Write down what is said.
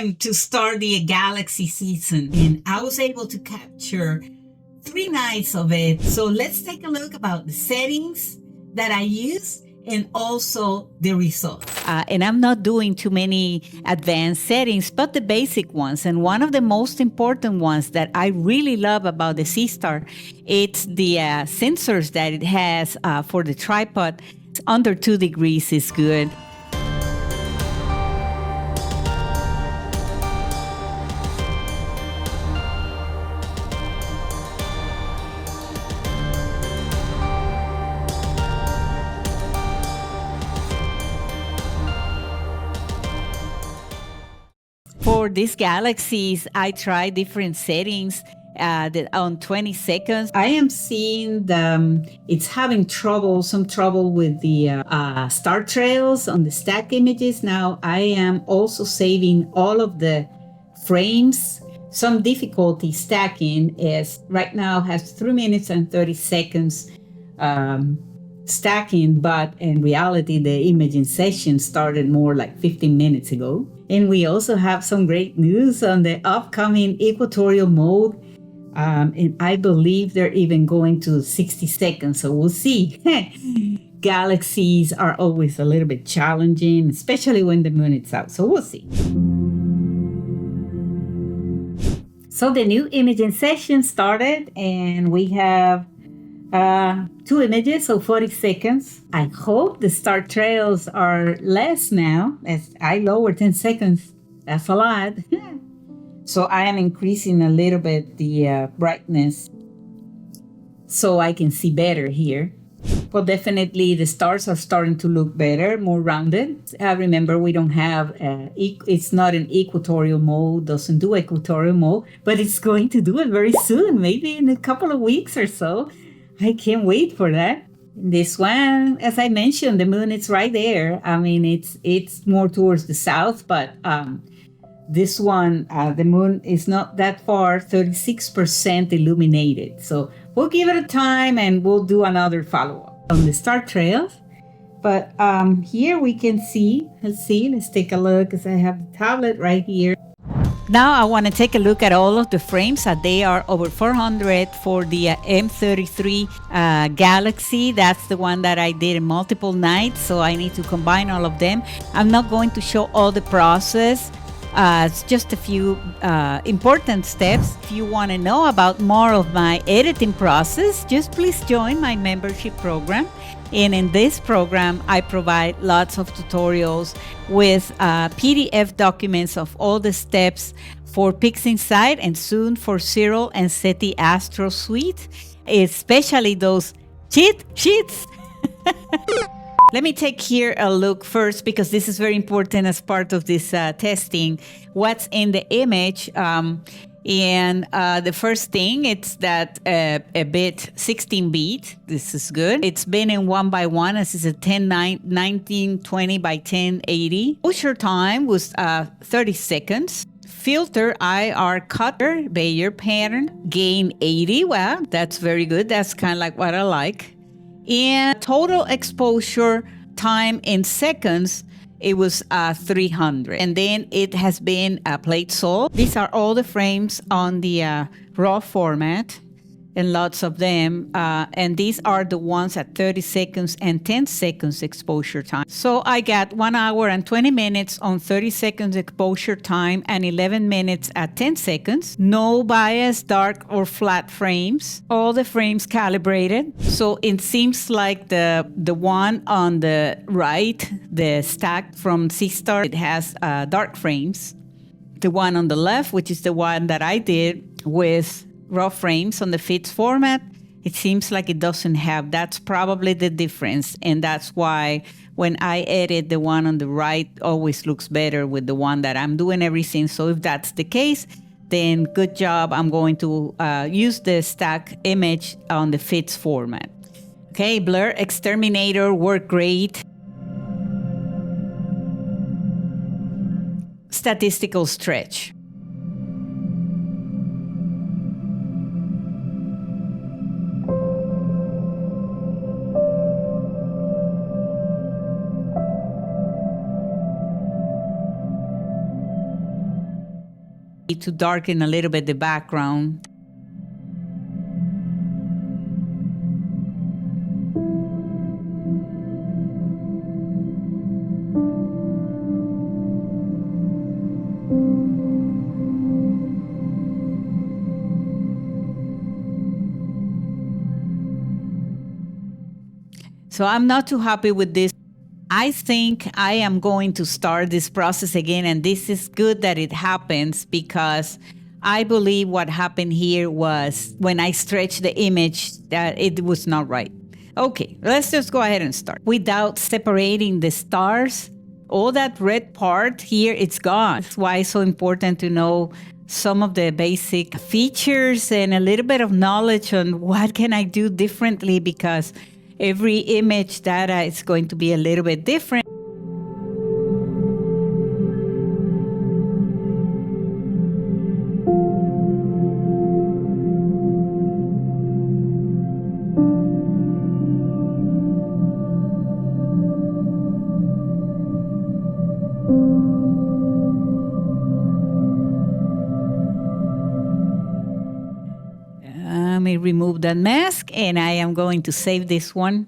time to start the galaxy season, and I was able to capture 3 nights of it. So let's take a look about the settings that I use and also the results. And I'm not doing too many advanced settings, but the basic ones. And one of the most important ones that I really love about the Seestar, it's the sensors that it has for the tripod. Under 2 degrees is good. For these galaxies, I try different settings on 20 seconds. I am seeing it's having some trouble with the star trails on the stack images. Now I am also saving all of the frames. Some difficulty stacking is right now has 3 minutes and 30 seconds stacking, but in reality, the imaging session started more like 15 minutes ago. And we also have some great news on the upcoming equatorial mode. And I believe they're even going to 60 seconds. So we'll see. Galaxies are always a little bit challenging, especially when the moon is out. So we'll see. So the new imaging session started, and we have 2 images, so 40 seconds. I hope the star trails are less now, as I lowered 10 seconds. That's a lot. So I am increasing a little bit the brightness so I can see better here. Well, definitely the stars are starting to look better, more rounded. Remember, we don't have, it's not an equatorial mode, doesn't do equatorial mode, but it's going to do it very soon, maybe in a couple of weeks or so. I can't wait for that. This one, as I mentioned, the moon is right there. I mean, it's more towards the south, but this one, the moon is not that far, 36% illuminated. So we'll give it a time and we'll do another follow-up on the star trails. But here we can see, let's take a look, because I have the tablet right here. Now I want to take a look at all of the frames. They are over 400 for the M33 Galaxy. That's the one that I did in multiple nights, so I need to combine all of them. I'm not going to show all the process. It's just a few important steps. If you want to know about more of my editing process, just please join my membership program. And in this program, I provide lots of tutorials with PDF documents of all the steps for PixInsight and soon for Cyril and SETI Astro Suite, especially those cheat sheets. Let me take here a look first, because this is very important as part of this testing, what's in the image. And the first thing, it's that a bit 16-bit. This is good. It's been in 1x1. This is a 1920 by 1080. Exposure time was 30 seconds. Filter IR cutter, Bayer pattern, gain 80. Well, that's very good. That's kind of like what I like. And total exposure time in seconds, it was 300. And then it has been plate sold. These are all the frames on the raw format, and lots of them. And these are the ones at 30 seconds and 10 seconds exposure time. So I got 1 hour and 20 minutes on 30 seconds exposure time and 11 minutes at 10 seconds. No bias, dark or flat frames. All the frames calibrated. So it seems like the one on the right, the stack from Seestar, it has dark frames. The one on the left, which is the one that I did with raw frames on the FITS format, it seems like it doesn't have. That's probably the difference. And that's why when I edit, the one on the right always looks better with the one that I'm doing everything. So if that's the case, then good job. I'm going to use the stack image on the FITS format. Okay, blur exterminator work great. Statistical stretch. to darken a little bit the background. So I'm not too happy with this. I think I am going to start this process again, and this is good that it happens because I believe what happened here was when I stretched the image that it was not right. Okay, let's just go ahead and start. Without separating the stars, all that red part here, it's gone. That's why it's so important to know some of the basic features and a little bit of knowledge on what can I do differently, because every image data is going to be a little bit different. Let me remove that mask, and I am going to save this one.